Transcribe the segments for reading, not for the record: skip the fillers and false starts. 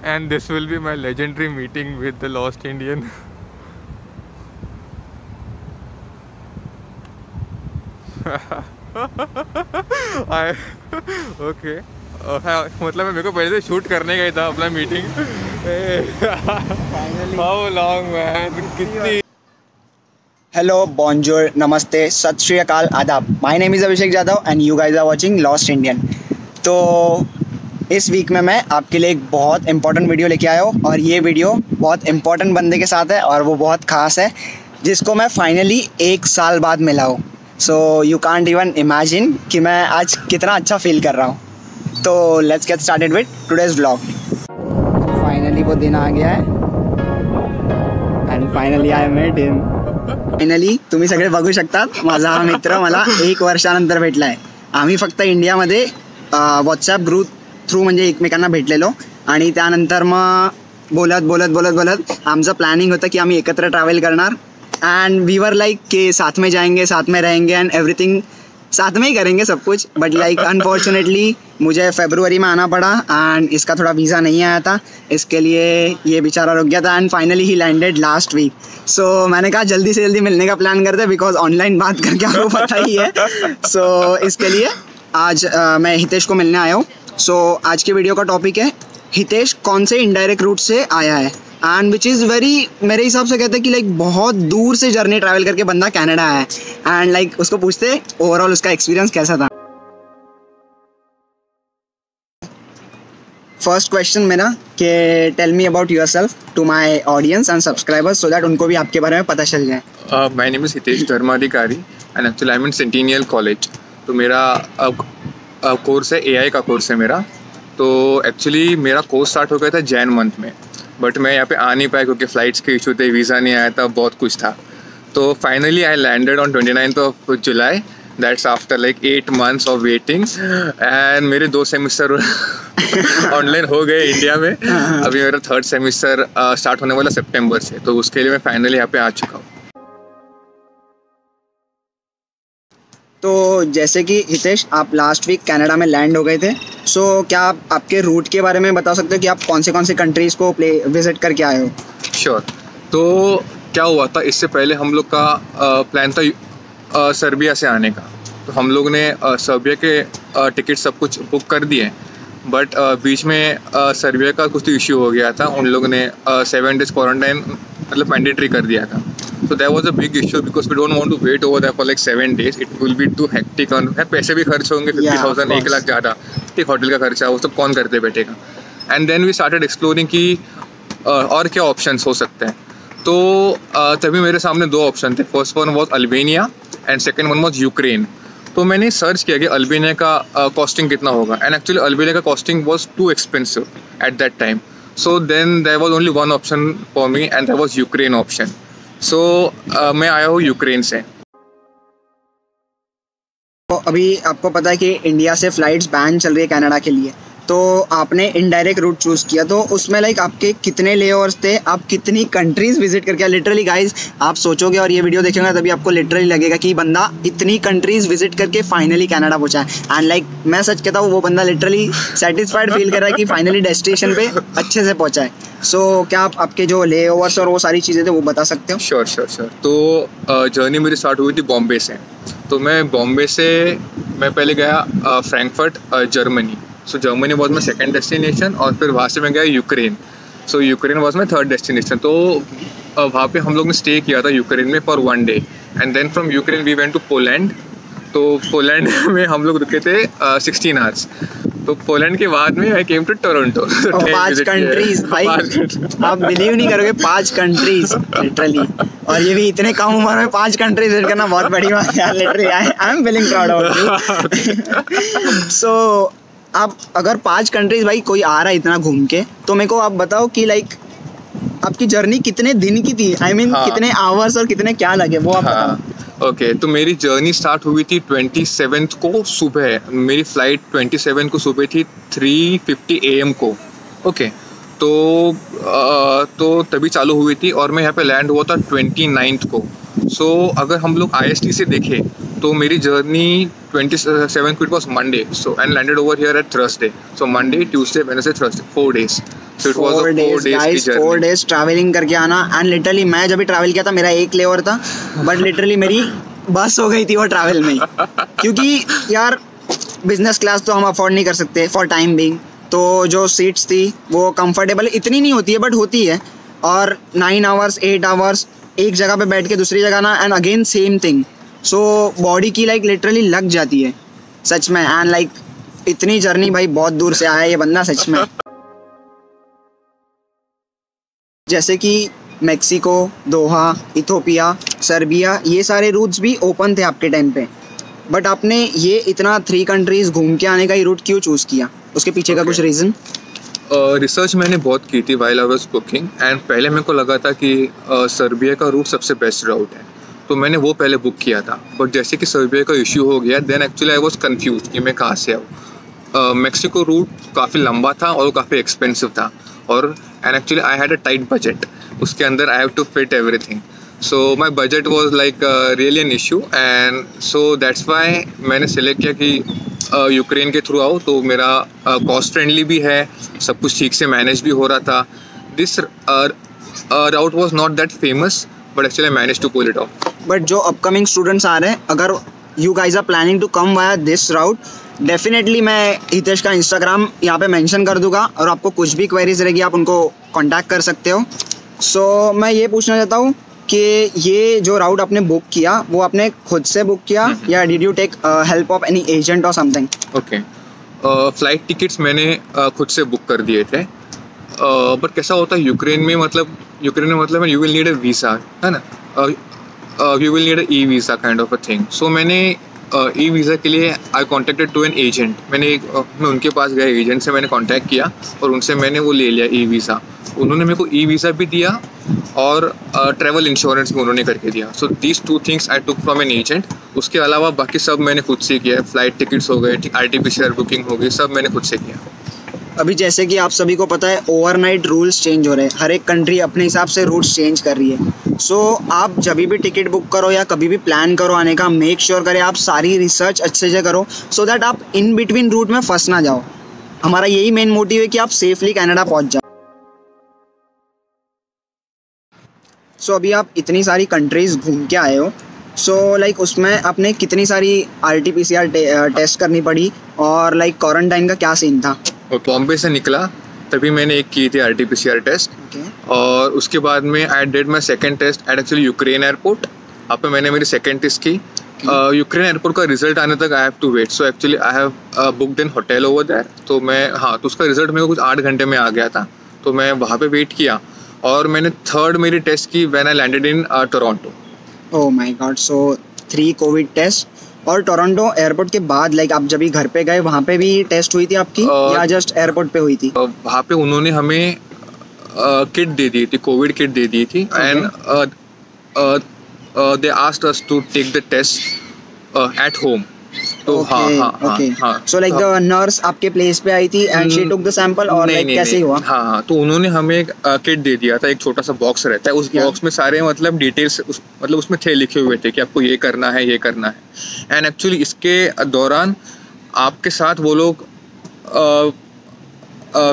and this will be my legendary meeting with the Lost Indian. Okay मतलब मेरे को पहले से शूट करने का ही था अपना मीटिंग. हाउ लॉन्ग मैन, कितनी. Hello, bonjour, namaste, Sat Shri Akal, आदाब. My name is Abhishek Jadhav and you guys are watching lost Indian. तो इस वीक में मैं आपके लिए एक बहुत इंपॉर्टेंट वीडियो लेके आया हूँ और ये वीडियो बहुत इंपॉर्टेंट बंदे के साथ है और वो बहुत ख़ास है, जिसको मैं फाइनली 1 साल बाद मिला हूँ. So you can't even imagine कि मैं आज कितना अच्छा फील कर रहा हूँ. तो let's get started with today's vlog. Finally वो दिन आ गया है and finally I met him. Finally तुम्ही सगळे बघू शकतात, माझा हा मित्र मला 1 वर्षानंतर भेटला आहे. आम्ही फक्त इंडियामध्ये व्हॉट्सॲप ग्रुप थ्रू म्हणजे एकमेकांना भेटलेलो आणि त्यानंतर मग बोलत आमचं प्लॅनिंग होतं की आम्ही एकत्र ट्रॅव्हल करणार. एंड वी वर लाइक कि साथ में जाएंगे, साथ में रहेंगे एंड एवरीथिंग साथ में ही करेंगे सब कुछ. बट लाइक अनफॉर्चुनेटली मुझे फरवरी में आना पड़ा एंड इसका थोड़ा वीज़ा नहीं आया था, इसके लिए ये बेचारा रुक गया था. And finally he landed last week. So मैंने कहा जल्दी से जल्दी मिलने का प्लान करते बिकॉज ऑनलाइन बात करके आपको पता ही है. सो इसके लिए आज मैं हितेश को मिलने आया हूँ. सो आज के वीडियो का टॉपिक है हितेश कौन से इनडायरेक्ट रूट से आया है एंड विच इज़ वेरी, मेरे हिसाब से कहते हैं कि लाइक बहुत दूर से जर्नी ट्रैवल करके बंदा कनाडा आया है. एंड लाइक उसको पूछते ओवरऑल उसका एक्सपीरियंस कैसा था. फर्स्ट क्वेश्चन मेरा कि tell me about yourself to my audience and subscribers so that उनको भी आपके बारे में पता चल जाए. My name is Hitesh Dharmadhikari and actually I am in Centennial College. तो मेरा कोर्स है AI का कोर्स है मेरा. तो एक्चुअली मेरा कोर्स स्टार्ट हो गया था जैन मंथ में, बट मैं यहाँ पे आ नहीं पाया क्योंकि फ़्लाइट्स के इशू थे, वीज़ा नहीं आया था, बहुत कुछ था. तो finally I landed on 29th of July. That's after like 8 months of waiting and मेरे 2 सेमिस्टर ऑनलाइन हो गए इंडिया में. अभी मेरा 3rd सेमिस्टर स्टार्ट होने वाला सितंबर से, तो उसके लिए मैं फाइनली यहाँ पे आ चुका हूँ. तो जैसे कि हितेश आप लास्ट वीक कनाडा में लैंड हो गए थे, सो क्या आप आपके रूट के बारे में बता सकते हो कि आप कौन से कंट्रीज़ को विज़िट करके आए हो. श्योर. तो क्या हुआ था, इससे पहले हम लोग का प्लान था सर्बिया से आने का. तो हम लोग ने सर्बिया के टिकट सब कुछ बुक कर दिए, बट बीच में सर्बिया का कुछ इश्यू हो गया था. उन लोगों ने 7 days क्वारंटाइन मतलब मैंडेटरी कर दिया था. So that was a big issue because we don't want to wait over there for like 7 days. It will be too hectic और पैसे भी खर्च होंगे 50,000 1 लाख ज़्यादा. ठीक, होटल का खर्चा वो सब कौन करते बैठेगा. And then we started exploring कि और क्या ऑप्शंस हो सकते हैं. तो तभी मेरे सामने 2 ऑप्शन थे. First one was Albania and second one was Ukraine. तो मैंने सर्च किया कि अल्बेनिया का कॉस्टिंग कितना होगा एंड एक्चुअली अल्बेनिया का costing was too expensive at that time. So then there was only one option for me and that was Ukraine option. So मैं आया हूँ यूक्रेन से. तो अभी आपको पता है कि इंडिया से फ़्लाइट्स बैन चल रही है कनाडा के लिए, तो आपने इनडायरेक्ट रूट चूज़ किया. तो उसमें लाइक आपके कितने लेओवर्स थे, आप कितनी कंट्रीज़ विजिट करके. लिटरली गाइज आप सोचोगे और ये वीडियो देखेंगे तभी आपको लिटरली लगेगा कि बंदा इतनी कंट्रीज़ विजिट करके फाइनली कनाडा पहुंचा है. एंड लाइक मैं सच कहता हूँ वो बंदा लिटरली सेटिस्फाइड फील कर रहा है कि फाइनली डेस्टिनेशन पे अच्छे से पहुँचा है. सो क्या आप आपके जो लेओवर्स और वो सारी चीज़ें थे वो बता सकते हो. श्योर. तो जर्नी मेरी स्टार्ट हुई थी बॉम्बे से. तो मैं बॉम्बे से मैं पहले गया Frankfurt Germany. So Germany was my second destination और फिर वहाँ से मैं गया Ukraine. So Ukraine was my 3rd destination. तो वहाँ पे हम लोग ने स्टे किया था यूक्रेन में for 1 day and then from Ukraine we went to Poland. तो पोलैंड में हम लोग रुके थे 16 hours. तो पोलैंड के बाद में आई केम टू टोरंटो. 5 कंट्रीज भाई, आप बिलीव नहीं करोगे 5 कंट्रीज लिटरली. और ये भी इतने कम उम्र में 5 कंट्रीज विजिट करना बहुत बड़ी बात है literally. I am feeling proud of you. So आप अगर 5 कंट्रीज भाई कोई आ रहा है इतना घूम के, तो मेरे को आप बताओ कि लाइक आपकी जर्नी कितने दिन की थी. आई मीन कितने आवर्स और कितने क्या लगे वो आप बताओ. ओके. तो मेरी जर्नी स्टार्ट हुई थी 27th को सुबह. मेरी फ़्लाइट 27 को सुबह थी 3:50 AM को. ओके. तो तभी चालू हुई थी और मैं यहाँ पे लैंड हुआ था 29th को. सो अगर हम लोग IST से देखें तो मेरी जर्नी 27th को it was Monday. So and landed over here eight Thursday. So Monday, Tuesday, Wednesday, Thursday 4 days. So it was a 4 days की guys, journey. 4 days ट्रैवलिंग करके आना. एंड लिटरली मैं जब भी ट्रैवल किया था मेरा एक लेवर था, बट लिटरली मेरी बस हो गई थी वो ट्रैवल में. क्योंकि यार बिजनेस क्लास तो हम अफोर्ड नहीं कर सकते फॉर टाइम बीइंग. तो जो सीट्स थी वो कंफर्टेबल इतनी नहीं होती है बट होती है. और 9 आवर्स 8 आवर्स एक जगह पे बैठ के दूसरी जगह ना, and again same thing. So body की लाइक लिटरली लग जाती है सच में. एंड लाइक इतनी जर्नी भाई बहुत दूर से आया है ये बंदा सच में. जैसे कि मेक्सिको, दोहा, इथोपिया, सर्बिया, ये सारे रूट्स भी ओपन थे आपके टाइम पे. बट आपने ये इतना 3 कंट्रीज घूम के आने का ही रूट क्यों चूज़ किया? उसके पीछे का कुछ रीज़न? रिसर्च मैंने बहुत की थी while I was cooking. And पहले मेरे को लगा था कि सर्बिया का रूट सबसे बेस्ट रूट है, तो मैंने वो पहले बुक किया था. बट जैसे कि सर्बिया का इशू हो गया, then actually I was confuse कि मैं कहाँ से आऊँ. मेक्सिको रूट काफ़ी लंबा था और काफ़ी एक्सपेंसिव था, और and actually I had a tight budget. उसके अंदर I have to fit everything. So my budget was like really an issue, and so that's why मैंने सेलेक्ट किया कि यूक्रेन के थ्रू आओ, तो मेरा कॉस्ट फ्रेंडली भी है, सब कुछ ठीक से मैनेज भी हो रहा था. This route was not that famous, but actually I manage to pull it off. बट जो अपकमिंग स्टूडेंट्स आ रहे हैं, अगर you guys are planning to come via this route, definitely मैं हितेश का इंस्टाग्राम यहाँ पे मेंशन कर दूंगा, और आपको कुछ भी क्वेरीज रहेगी आप उनको कांटेक्ट कर सकते हो. सो मैं ये पूछना चाहता हूँ कि ये जो राउट आपने बुक किया वो आपने खुद से बुक किया या did you take help of any agent or something? Okay, flight tickets मैंने खुद से बुक कर दिए थे. बट कैसा होता है यूक्रेन में मतलब you will need a visa, है ना. You will need a e visa kind of a thing. So मैंने ई वीज़ा के लिए I contacted to an agent. मैं उनके पास गया, एजेंट से मैंने कांटेक्ट किया और उनसे मैंने वो ले लिया ई वीज़ा. उन्होंने मेरे को ई वीज़ा भी दिया और ट्रैवल इंश्योरेंस भी उन्होंने करके दिया. So these 2 things I took from an agent. उसके अलावा बाकी सब मैंने खुद से किया है. फ्लाइट टिकट्स हो गए, RT-PCR बुकिंग हो गई, सब मैंने खुद से किया. अभी जैसे कि आप सभी को पता है ओवरनाइट रूल्स चेंज हो रहे हैं, हर एक कंट्री अपने हिसाब से रूट्स चेंज कर रही है. सो आप जब भी टिकट बुक करो या कभी भी प्लान करो आने का, मेक श्योर करें आप सारी रिसर्च अच्छे से करो, सो दैट आप इन बिटवीन रूट में फंस ना जाओ. हमारा यही मेन मोटिव है कि आप सेफली कनाडा पहुंच जाओ. सो अभी आप इतनी सारी कंट्रीज घूम के आए हो, सो लाइक उसमें आपने कितनी सारी RT-PCR टेस्ट करनी पड़ी, और लाइक क्वारंटाइन का क्या सीन था? और बॉम्बे से निकला तभी मैंने एक की थी RT-PCR टेस्ट. और उसके बाद में I did my second test at actually Ukraine airport. वहाँ पे मैंने मेरी सेकेंड टेस्ट की. यूक्रेन एयरपोर्ट का रिजल्ट आने तक I have to wait. So actually I have booked in hotel over there. तो तो उसका रिजल्ट मेरे को कुछ 8 घंटे में आ गया था. तो मैं वहाँ पे वेट किया और मैंने थर्ड मेरी टेस्ट की when I landed in Toronto. Oh my god. So 3 covid test. और टोरंटो एयरपोर्ट के बाद लाइक आप जब भी घर पे गए वहाँ पे भी टेस्ट हुई थी आपकी या जस्ट एयरपोर्ट पे हुई थी? वहाँ पे उन्होंने हमें किट दे दी थी, कोविड किट दे दी थी. And they asked us to take the test at home. तो हाँ. सो लाइक द नर्स आपके प्लेस पे आई थी and she took the sample, और लाइक कैसे हुआ? हाँ, तो उन्होंने हमें एक किट दे दिया था. एक छोटा सा बॉक्स रहता है, उस बॉक्स में सारे मतलब डिटेल्स मतलब उसमें थे, लिखे हुए थे कि आपको ये करना है, ये करना है. एंड एक्चुअली इसके दौरान आपके साथ वो लोग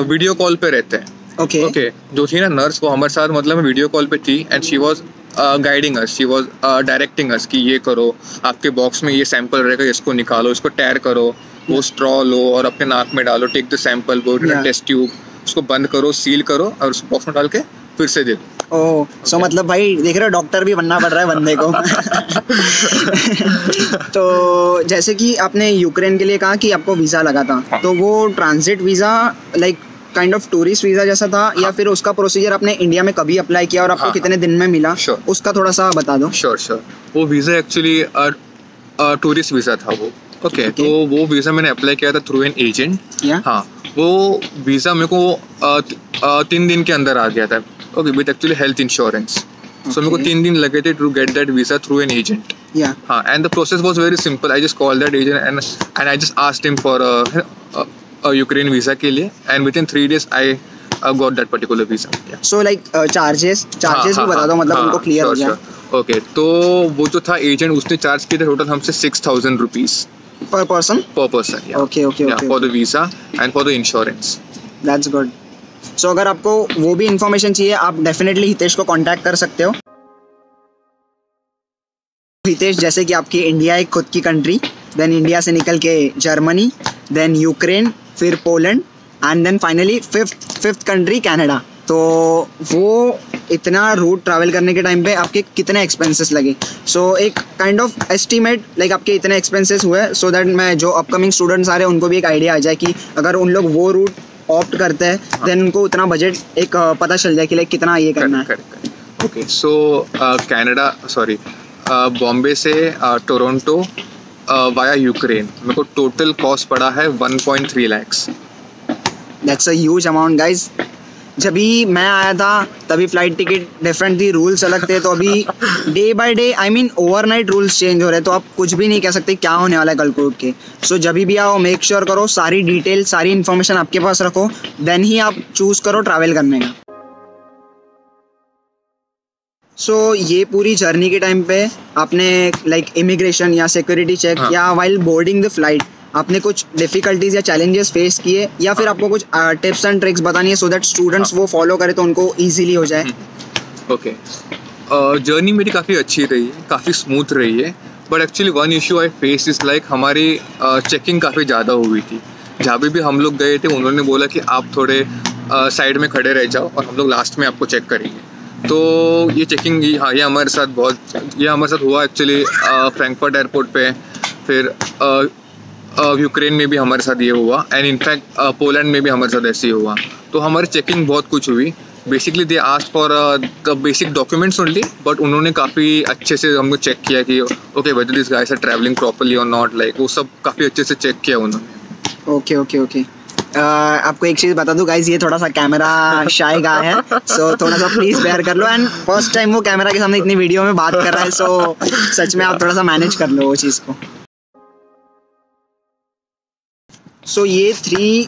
वीडियो कॉल पे रहते हैं. ओके. जो थी ना नर्स, वो हमारे साथ मतलब वीडियो कॉल पे थी. And she was guiding us, she was directing us कि ये करो, आपके बॉक्स में ये सैंपल रहेगा, इसको निकालो, इसको टैर करो, वो स्ट्रॉ लो और अपने नाक में डालो, टेक द सैंपल, वो टेस्ट ट्यूब, उसको बंद करो, सील करो और उस बॉक्स में डाल के फिर से दे दो. ओह, सो मतलब भाई देख रहे हो डॉक्टर भी बनना पड़ रहा है बंदे को. तो जैसे कि आपने यूक्रेन के लिए कहा कि आपको वीज़ा लगा था, तो वो transit visa like kind of tourist visa जैसा था, या फिर उसका प्रोसीजर आपने इंडिया में कभी अप्लाई किया और आपको कितने दिन में मिला? उसका थोड़ा सा बता दो. श्योर. वो वीज़ा एक्चुअली टूरिस्ट वीज़ा था वो. ओके. तो वो वीज़ा मैंने अप्लाई किया था थ्रू एन एजेंट. हाँ, वो वीज़ा मेरे को 3 दिन के अंदर आ गया था. Okay, with actually health insurance. So मेरे को 3 दिन लगे थे to get that visa through an agent. हाँ, and the process was very simple. I just call that agent and I just asked him for Ukraine visa के लिए, and within 3 days I got that particular visa. So like charges भी बता दो, मतलब उनको clear हो जाए. Okay. तो वो जो था एजेंट, उसने चार्ज किया था टोटल हमसे 6,000 rupees per person. Okay. Yeah, for the visa and for the insurance. That's good. सो अगर आपको वो भी इन्फॉर्मेशन चाहिए आप डेफिनेटली हितेश को कॉन्टैक्ट कर सकते हो। हितेश, जैसे कि आपकी इंडिया एक खुद की कंट्री, देन इंडिया से निकल के जर्मनी, देन यूक्रेन, फिर Poland and then finally fifth country Canada. तो वो इतना रूट ट्रैवल करने के टाइम पे आपके कितने एक्सपेंसेस लगे? सो एक काइंड ऑफ एस्टिमेट लाइक आपके इतने एक्सपेंसेस हुए, सो दैट मैं जो अपकमिंग स्टूडेंट्स आ रहे हैं उनको भी एक आइडिया आ जाए कि अगर उन लोग वो रूट ऑप्ट करते हैं देन उनको उतना बजट एक पता चल जाए कि लाइक कितना ये करना है। ओके, सो बॉम्बे से टोरंटो वाया यूक्रेन मेरे को टोटल कॉस्ट पड़ा है 1.3 lakhs। That's a huge amount guys. जब भी मैं आया था तभी फ्लाइट टिकट डिफरेंट थी, रूल्स अलग थे। तो अभी day by day overnight rules change हो रहे हैं, तो आप कुछ भी नहीं कह सकते क्या होने वाला है कल को उठ के। सो जब भी आओ मेक श्योर करो सारी डिटेल सारी इन्फॉर्मेशन आपके पास रखो, देन ही आप चूज करो ट्रैवल करने का। सो ये पूरी जर्नी के टाइम पे आपने लाइक इमिग्रेशन या सिक्योरिटी चेक या वाइल बोर्डिंग द फ्लाइट आपने कुछ डिफिकल्टीज या चैलेंजेस फेस किए, या फिर आपको कुछ टिप्स एंड ट्रिक्स बतानी है सो दैट स्टूडेंट्स वो फॉलो करें तो उनको इजीली हो जाए? ओके, जर्नी मेरी काफ़ी अच्छी रही है, काफ़ी स्मूथ रही है, but actually one issue I face is like हमारी चेकिंग काफ़ी ज़्यादा हुई थी। जहाँ भी हम लोग गए थे उन्होंने बोला कि आप थोड़े साइड में खड़े रह जाओ और हम लोग लास्ट में आपको चेक करेंगे। तो ये चेकिंग ये हमारे साथ हुआ एक्चुअली फ्रैंकफर्ट एयरपोर्ट पे, फिर यूक्रेन में भी हमारे साथ ये हुआ, एंड इनफैक्ट पोलैंड में भी हमारे साथ ऐसे ही हुआ। तो हमारी चेकिंग बहुत कुछ हुई। Basically they asked for the basic documents only, but उन्होंने काफ़ी अच्छे से हमको चेक किया कि okay whether this guys are travelling properly or not, like वो सब काफ़ी अच्छे से चेक किया उन्होंने। ओके। आपको एक चीज़ बता दूं गाइज, ये थोड़ा सा कैमरा शाय गाय है, सो थोड़ा सा प्लीज बेयर कर लो। एंड फर्स्ट टाइम वो कैमरा के सामने इतनी वीडियो में बात कर रहा है, सो सच में आप थोड़ा सा मैनेज कर लो वो चीज़ को। सो ये 3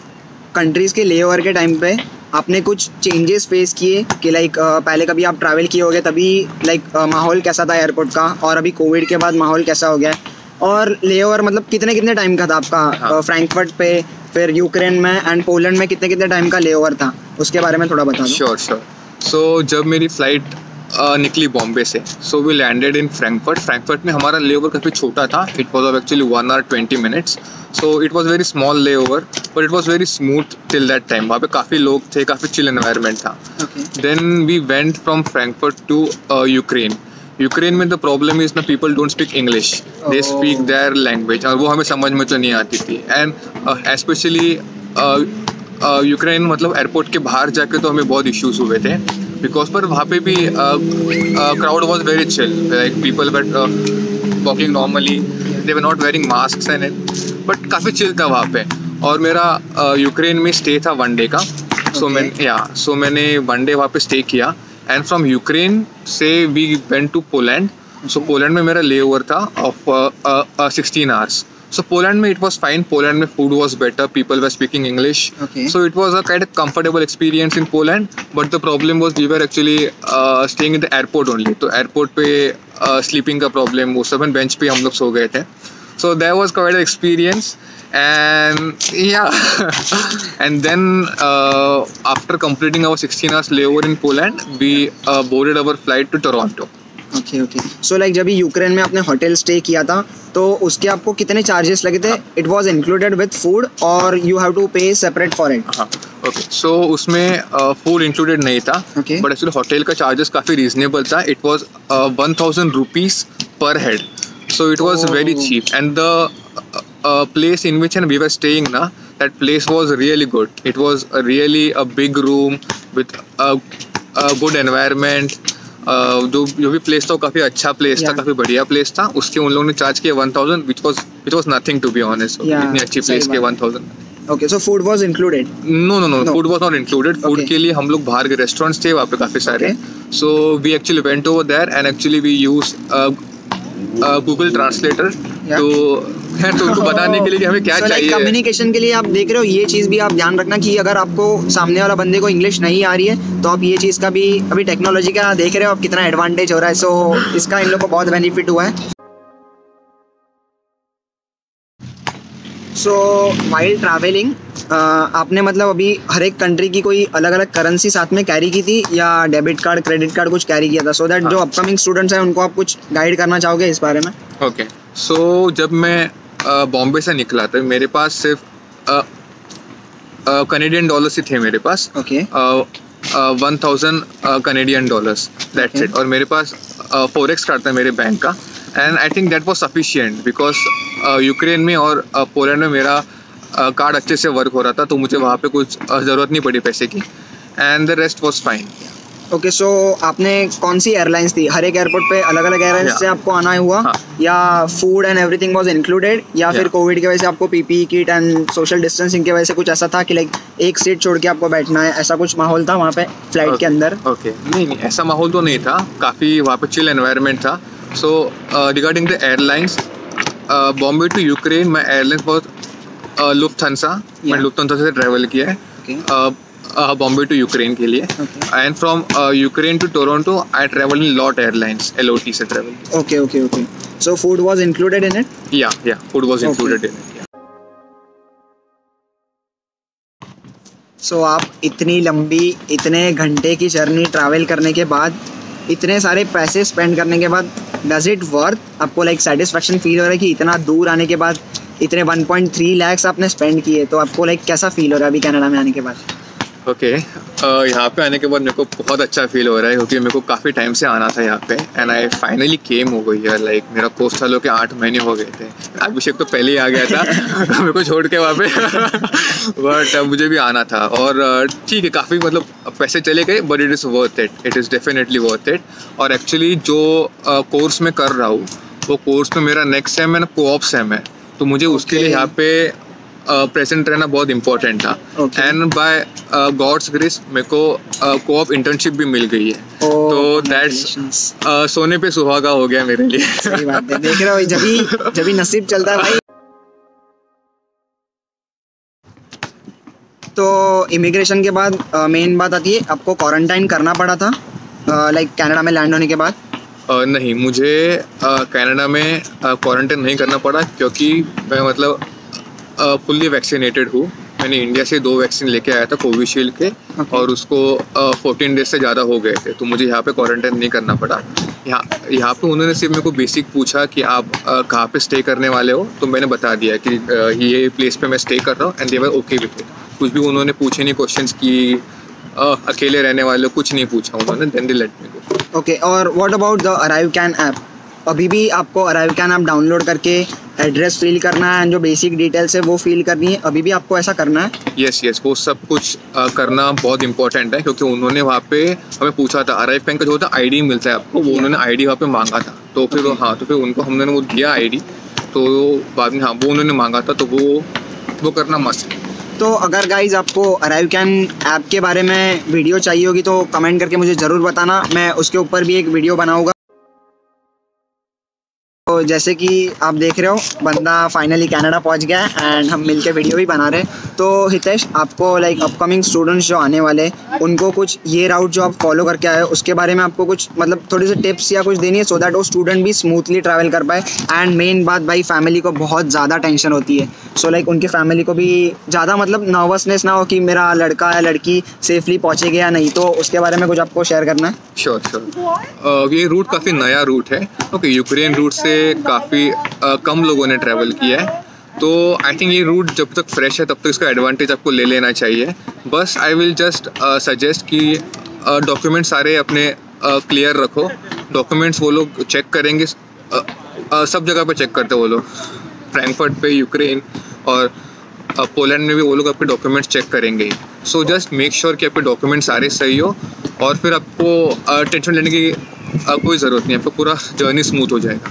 कंट्रीज़ के लेओवर के टाइम पे आपने कुछ चेंजेस फेस किए कि लाइक पहले कभी आप ट्रैवल किए होगे तभी लाइक माहौल कैसा था एयरपोर्ट का, और अभी कोविड के बाद माहौल कैसा हो गया है, और लेओवर मतलब कितने टाइम का था आपका फ्रैंकफर्ट पे, फिर यूक्रेन में एंड पोलैंड में कितने टाइम का लेओवर था, उसके बारे में थोड़ा बता दो। श्योर। सो जब मेरी फ्लाइट निकली बॉम्बे से, so we landed in Frankfurt में हमारा लेओवर काफ़ी छोटा था। It was of actually 1 hour 20 minutes, so it was very small layover, but it was very smooth till that time. वहाँ पे काफ़ी लोग थे, काफ़ी चिल एनवायरनमेंट था। Then we went from Frankfurt to Ukraine में द प्रॉब्लम इज ना people don't speak English, they speak their language, और वो हमें समझ में तो नहीं आती थी। एंड स्पेशली यूक्रेन मतलब एयरपोर्ट के बाहर जाके तो हमें बहुत इश्यूज हुए थे, बिकॉज पर वहाँ पे भी crowd was very chill, like people were walking normally, they were not wearing mask and it, but काफ़ी चिल था वहाँ पे। और मेरा यूक्रेन में स्टे था 1 day का, सो मैंने 1 day वहाँ पे स्टे किया। एंड फ्रॉम यूक्रेन से we went to Poland. So Poland में मेरा ले ओवर था ऑफ 16 hours। सो पोलैंड में इट वॉज फाइन, पोलैंड में food was better, people were speaking English, so it was a kind of comfortable experience in Poland. But the problem was we were actually staying in the airport only, तो airport पे sleeping का problem, वो सब bench पे हम लोग सो गए थे। So that was quite experience. And and then after completing our 16 hours layover in Poland, we boarded our flight to Toronto. Okay. So like जब यूक्रेन में आपने होटल स्टे किया था तो उसके आपको कितने चार्जेस लगे थे? It was included with food or you have to pay separate for it? Okay. So उसमें फूड इंक्लूडेड नहीं था, बट एक्चुअली होटल का चार्जेस काफ़ी रीजनेबल था। It was 1000 rupees per head. So it was very cheap, and the place in which we were staying na, that place was really good. It was really a big room with a good environment. जो भी place था वो काफ़ी अच्छा place था, काफ़ी बढ़िया place था। उसके उन लोगों ने चार्ज किया 1000, which was nothing to be honest. इतनी अच्छी प्लेस के 1000. Okay, so food was included? No, food was not included. Food के लिए हम लोग बाहर के रेस्टोरेंट्स थे वहाँ पे काफ़ी सारे. So we actually went over there and actually we used Google Translator तो उनको बताने के लिए कि हमें क्या चाहिए। कम्युनिकेशन के लिए आप देख रहे हो, ये चीज़ भी आप ध्यान रखना कि अगर आपको सामने वाला बंदे को इंग्लिश नहीं आ रही है तो आप ये चीज़ का भी अभी टेक्नोलॉजी का देख रहे हो आप कितना एडवांटेज हो रहा है। सो इसका इन लोगों को बहुत बेनिफिट हुआ है। सो वाइल ट्रैवलिंग आपने मतलब अभी हर एक कंट्री की कोई अलग अलग करेंसी साथ में कैरी की थी या डेबिट कार्ड क्रेडिट कार्ड कुछ कैरी किया था, सो दैट जो अपकमिंग स्टूडेंट्स हैं उनको आप कुछ गाइड करना चाहोगे इस बारे में? ओके, सो जब मैं बॉम्बे से निकला तो मेरे पास सिर्फ कनेडियन डॉलर्स ही थे मेरे पास। Okay 1000 Canadian dollars, that's it. और मेरे पास फोरेक्स कार्ड था मेरे बैंक का, and I think that was sufficient because Ukraine में और पोलैंड में मेरा कार्ड अच्छे से वर्क हो रहा था, तो मुझे वहाँ पे कुछ ज़रूरत नहीं पड़ी पैसे की, and the rest was fine. Okay, so आपने कौन सी एयरलाइंस थी? हर एक एयरपोर्ट पे अलग अलग एयरलाइंस से आपको आना हुआ? या food and everything was included, या फिर कोविड की वजह से आपको PPE kit and social distancing की वजह से कुछ ऐसा था कि लाइक एक सीट छोड़ के आपको बैठना है, ऐसा कुछ माहौल था वहाँ पे फ्लाइट के अंदर? ओके, नहीं ऐसा माहौल तो नहीं था, काफ़ी वहाँ पे चिल एनवायरनमेंट था। So regarding the airlines, Bombay to Ukraine मैं एयरलाइंस बहुत लुफ्थांसा, मैं लुफ्थांसा से ट्रैवल किया है बॉम्बे टू यूक्रेन के लिए, and from Ukraine to Toronto I travel in LOT airlines, LOT से travel. Okay okay okay, so food was included in it? या food was included in it. So आप इतनी लंबी इतने घंटे की जर्नी ट्रैवल करने के बाद, इतने सारे पैसे स्पेंड करने के बाद, डज इट वर्थ? आपको लाइक सेटिस्फेक्शन फील हो रहा है कि इतना दूर आने के बाद इतने 1.3 लाख आपने स्पेंड किए, तो आपको लाइक कैसा फील हो रहा है अभी कनाडा में आने के बाद? ओके, यहाँ पे आने के बाद मेरे को बहुत अच्छा फील हो रहा है, क्योंकि मेरे को काफ़ी टाइम से आना था यहाँ पे, and I finally came over here. Like मेरा कोर्स चालू के 8 महीने हो गए थे, अभिषेक तो पहले ही आ गया था मेरे को छोड़ के वहाँ पे बट मुझे भी आना था, और ठीक है काफ़ी मतलब पैसे चले गए, but it is worth it is definitely worth it. और एक्चुअली जो कोर्स मैं कर रहा हूँ वो कोर्स में मेरा नेक्स्ट सेम है ना, कोऑप सेम है, तो मुझे उसके लिए यहाँ पे प्रेजेंट रहना बहुत इम्पोर्टेंट था। एंड बाय गॉड्स ग्रेस मेरे को कोऑप इंटर्नशिप भी मिल गई है, तो दैट्स सोने पे सुहागा हो गया मेरे लिए। सही बात है, देख रहे हो जब भी नसीब चलता है भाई। तो इमिग्रेशन के बाद मेन बात आती है, आपको क्वारंटाइन करना पड़ा था लाइक कनाडा में लैंड होने के बाद? नहीं, मुझे कनाडा में क्वारंटाइन नहीं करना पड़ा, क्योंकि मैं मतलब फुल्ली वैक्सीनेटेड हूँ। मैंने इंडिया से 2 वैक्सीन लेके आया था कोविशील्ड के, और उसको 14 डेज से ज़्यादा हो गए थे, तो मुझे यहाँ पे क्वारंटाइन नहीं करना पड़ा। यहाँ पे उन्होंने सिर्फ मेरे को बेसिक पूछा कि आप कहाँ पे स्टे करने वाले हो, तो मैंने बता दिया कि ये प्लेस पे मैं स्टे कर रहा हूँ, and they were okay with it. कुछ भी उन्होंने पूछे नहीं क्वेश्चंस कि अकेले रहने वाले, कुछ नहीं पूछा उन्होंने, then they let me go. Okay, और what about the ArriveCAN app? अभी भी आपको अराइव कैन ऐप डाउनलोड करके एड्रेस फिल करना है, जो बेसिक डिटेल्स है वो फिल करनी है, अभी भी आपको ऐसा करना है? यस, वो सब कुछ करना बहुत इंपॉर्टेंट है, क्योंकि उन्होंने वहाँ पे हमें पूछा था, अराइव कैन का जो होता है ID मिलता है आपको, वो उन्होंने ID वहाँ पे मांगा था, तो फिर तो फिर उनको हमने वो दिया ID, तो बाद में वो उन्होंने मांगा था, तो वो करना मस्ट है। तो अगर गाइज आपको अराइव कैन ऐप के बारे में वीडियो चाहिए होगी तो कमेंट करके मुझे ज़रूर बताना, मैं उसके ऊपर भी एक वीडियो बनाऊंगा। तो जैसे कि आप देख रहे हो, बंदा फाइनली कनाडा पहुंच गया एंड हम मिलके वीडियो भी बना रहे हैं। तो हितेश, आपको लाइक अपकमिंग स्टूडेंट्स जो आने वाले, उनको कुछ ये राउट जो आप फॉलो करके आए हो उसके बारे में आपको कुछ मतलब थोड़ी सी टिप्स या कुछ देनी है, सो दैट वो स्टूडेंट भी स्मूथली ट्रैवल कर पाए। एंड मेन बात भाई, फैमिली को बहुत ज़्यादा टेंशन होती है, सो लाइक उनकी फैमिली को भी ज़्यादा मतलब नर्वसनेस ना हो कि मेरा लड़का या लड़की सेफली पहुँचेगा या नहीं, तो उसके बारे में कुछ आपको शेयर करना है? श्योर। ये रूट काफ़ी नया रूट है, ओके, यूक्रेन रूट से काफ़ी कम लोगों ने ट्रैवल किया है, तो आई थिंक ये रूट जब तक फ्रेश है तब तक इसका एडवांटेज आपको ले लेना चाहिए। बस आई विल जस्ट सजेस्ट कि डॉक्यूमेंट्स सारे अपने क्लियर रखो। डॉक्यूमेंट्स वो लोग चेक करेंगे, सब जगह पे चेक करते हैं वो लोग, फ्रैंकफर्ट पे, यूक्रेन और पोलैंड में भी वो लोग आपके डॉक्यूमेंट्स चेक करेंगे। सो जस्ट मेक श्योर कि आपके डॉक्यूमेंट्स सारे सही हो, और फिर आपको टेंशन लेने की कोई ज़रूरत नहीं, आपका पूरा जर्नी स्मूथ हो जाएगा।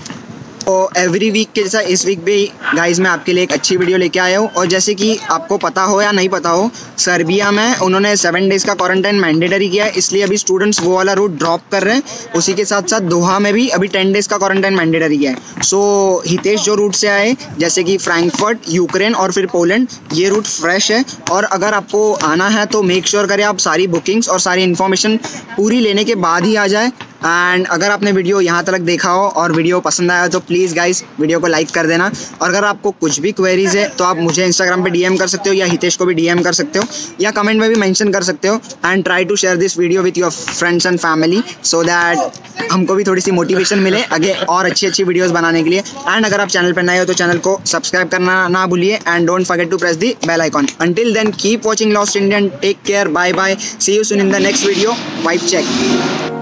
तो एवरी वीक के जैसा इस वीक भी गाइज मैं आपके लिए एक अच्छी वीडियो लेके आया हूँ। और जैसे कि आपको पता हो या नहीं पता हो, सर्बिया में उन्होंने 7 डेज़ का क्वारंटाइन मैंडेटरी किया है, इसलिए अभी स्टूडेंट्स वो वाला रूट ड्रॉप कर रहे हैं। उसी के साथ साथ दोहा में भी अभी 10 डेज़ का क्वारंटाइन मैंडेटरी किया है। सो हितेश जो रूट से आए, जैसे कि फ्रैंकफर्ट, यूक्रेन और फिर पोलैंड, ये रूट फ्रेश है। और अगर आपको आना है तो मेक श्योर करें आप सारी बुकिंग्स और सारी इन्फॉर्मेशन पूरी लेने के बाद ही आ जाए। एंड अगर आपने वीडियो यहाँ तक देखा हो और वीडियो पसंद आया तो प्लीज़ गाइस वीडियो को लाइक कर देना। और अगर आपको कुछ भी क्वेरीज है तो आप मुझे इंस्टाग्राम पे डीएम कर सकते हो या हितेश को भी डीएम कर सकते हो या कमेंट में भी मेंशन कर सकते हो। And try to share this video with your friends and family so that हमको भी थोड़ी सी मोटिवेशन मिले आगे और अच्छी वीडियोस बनाने के लिए। एंड अगर आप चैनल पर नए हो तो चैनल को सब्सक्राइब करना ना भूलिए and don't forget to press the bell icon. Until then keep watching lost Indian, take care, bye bye, see you soon in the next video, vibe check.